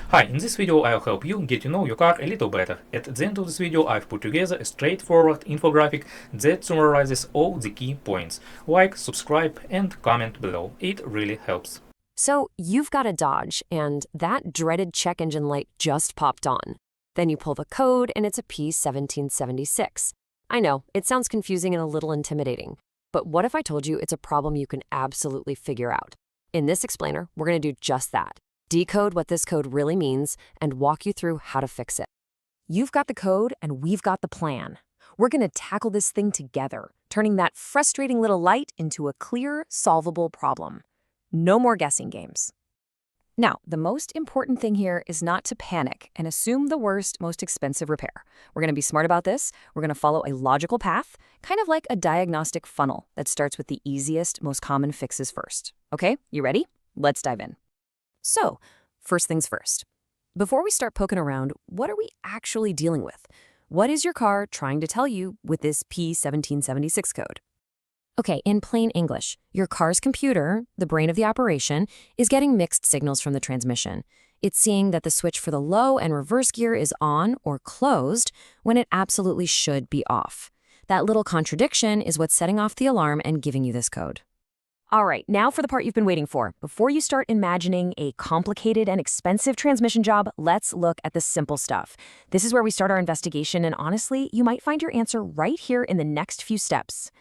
Hi, in this video I'll help you get to know your car a little better. At the end of this video I've put together a straightforward infographic that summarizes all the key points. Like, subscribe and comment below, it really helps. So you've got a Dodge, and that dreaded check engine light just popped on. Then you pull the code and it's a P1776. I know, it sounds confusing and a little intimidating, but what if I told you it's a problem you can absolutely figure out? In this explainer, we're going to do just that. Decode what this code really means, and walk you through how to fix it. You've got the code, and we've got the plan. We're going to tackle this thing together, turning that frustrating little light into a clear, solvable problem. No more guessing games. Now, the most important thing here is not to panic and assume the worst, most expensive repair. We're going to be smart about this. We're going to follow a logical path, kind of like a diagnostic funnel that starts with the easiest, most common fixes first. Okay, you ready? Let's dive in. So, first things first. Before we start poking around, what are we actually dealing with? What is your car trying to tell you with this P1776 code? Okay, in plain English, your car's computer, the brain of the operation, is getting mixed signals from the transmission. It's seeing that the switch for the low and reverse gear is on or closed when it absolutely should be off. That little contradiction is what's setting off the alarm and giving you this code. All right, now for the part you've been waiting for. Before you start imagining a complicated and expensive transmission job, let's look at the simple stuff. This is where we start our investigation, and honestly, you might find your answer right here in the next few steps.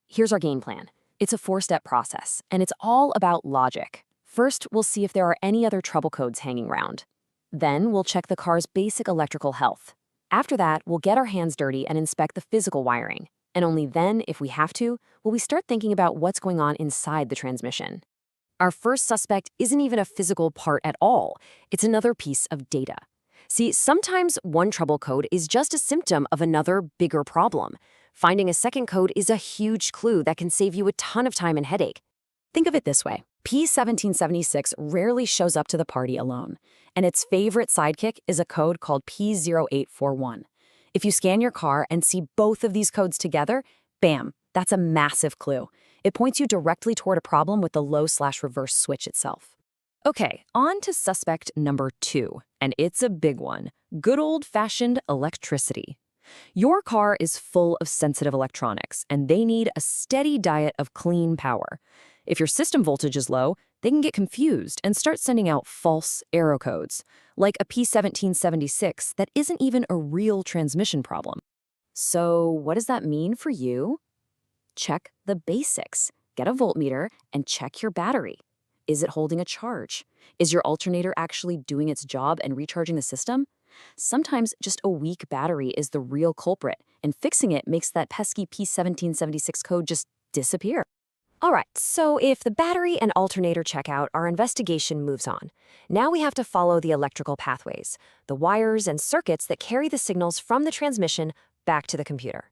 Here's our game plan. It's a 4-step process, and it's all about logic. First, we'll see if there are any other trouble codes hanging around. Then, we'll check the car's basic electrical health. After that, we'll get our hands dirty and inspect the physical wiring. And only then, if we have to, will we start thinking about what's going on inside the transmission. Our first suspect isn't even a physical part at all. It's another piece of data. See, sometimes one trouble code is just a symptom of another bigger problem. Finding a second code is a huge clue that can save you a ton of time and headache. Think of it this way. P1776 rarely shows up to the party alone, and its favorite sidekick is a code called P0841. If you scan your car and see both of these codes together, bam, that's a massive clue. It points you directly toward a problem with the low/reverse switch itself. Okay, on to suspect number 2, and it's a big one. Good old-fashioned electricity. Your car is full of sensitive electronics, and they need a steady diet of clean power. If your system voltage is low, they can get confused and start sending out false error codes, like a P1776 that isn't even a real transmission problem. So what does that mean for you? Check the basics. Get a voltmeter and check your battery. Is it holding a charge? Is your alternator actually doing its job and recharging the system? Sometimes just a weak battery is the real culprit, and fixing it makes that pesky P1776 code just disappear. All right, so if the battery and alternator check out, our investigation moves on. Now we have to follow the electrical pathways, the wires and circuits that carry the signals from the transmission back to the computer.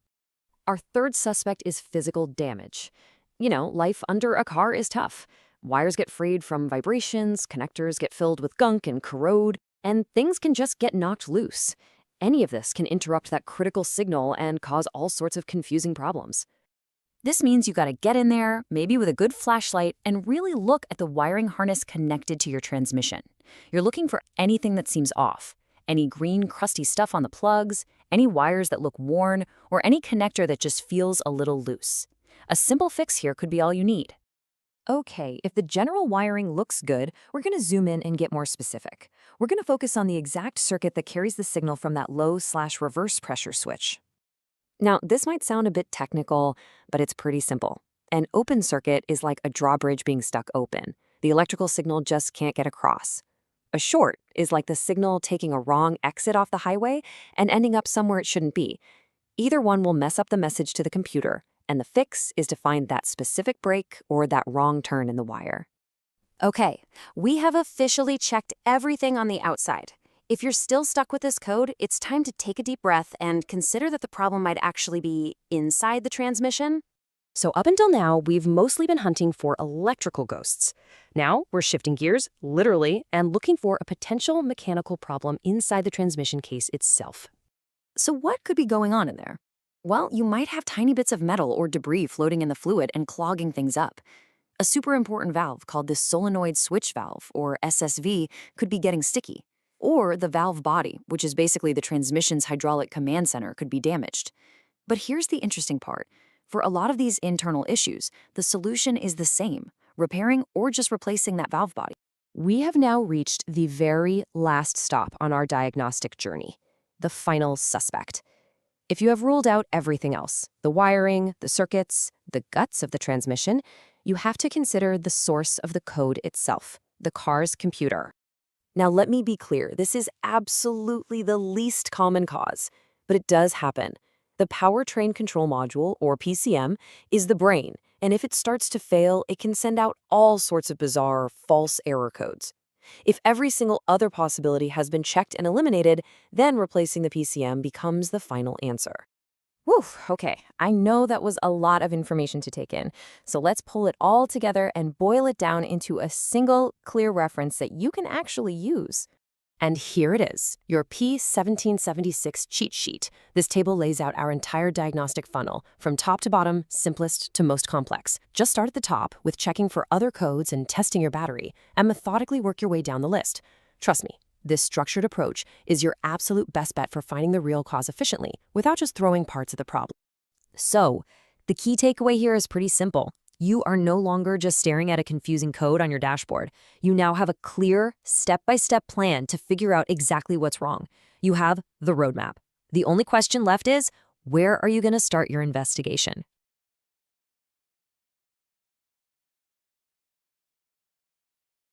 Our third suspect is physical damage. You know, life under a car is tough. Wires get frayed from vibrations, connectors get filled with gunk and corrode, and things can just get knocked loose. Any of this can interrupt that critical signal and cause all sorts of confusing problems. This means you gotta get in there, maybe with a good flashlight, and really look at the wiring harness connected to your transmission. You're looking for anything that seems off. Any green, crusty stuff on the plugs, any wires that look worn, or any connector that just feels a little loose. A simple fix here could be all you need. Okay, if the general wiring looks good, we're gonna zoom in and get more specific. We're gonna focus on the exact circuit that carries the signal from that low/reverse pressure switch. Now, this might sound a bit technical, but it's pretty simple. An open circuit is like a drawbridge being stuck open. The electrical signal just can't get across. A short is like the signal taking a wrong exit off the highway and ending up somewhere it shouldn't be. Either one will mess up the message to the computer, and the fix is to find that specific break or that wrong turn in the wire. Okay, we have officially checked everything on the outside. If you're still stuck with this code, it's time to take a deep breath and consider that the problem might actually be inside the transmission. So up until now, we've mostly been hunting for electrical ghosts. Now we're shifting gears, literally, and looking for a potential mechanical problem inside the transmission case itself. So what could be going on in there? Well, you might have tiny bits of metal or debris floating in the fluid and clogging things up. A super important valve called the solenoid switch valve, or SSV, could be getting sticky. Or the valve body, which is basically the transmission's hydraulic command center, could be damaged. But here's the interesting part. For a lot of these internal issues, the solution is the same: repairing or just replacing that valve body. We have now reached the very last stop on our diagnostic journey, the final suspect. If you have ruled out everything else, the wiring, the circuits, the guts of the transmission, you have to consider the source of the code itself, the car's computer. Now, let me be clear, this is absolutely the least common cause, but it does happen. The powertrain control module, or PCM, is the brain, and if it starts to fail, it can send out all sorts of bizarre, false error codes. If every single other possibility has been checked and eliminated, then replacing the PCM becomes the final answer. Whew, okay, I know that was a lot of information to take in, so let's pull it all together and boil it down into a single, clear reference that you can actually use. And here it is, your P1776 cheat sheet. This table lays out our entire diagnostic funnel, from top to bottom, simplest to most complex. Just start at the top with checking for other codes and testing your battery, and methodically work your way down the list. Trust me, this structured approach is your absolute best bet for finding the real cause efficiently, without just throwing parts of the problem. So, the key takeaway here is pretty simple. You are no longer just staring at a confusing code on your dashboard. You now have a clear, step-by-step plan to figure out exactly what's wrong. You have the roadmap. The only question left is, where are you going to start your investigation?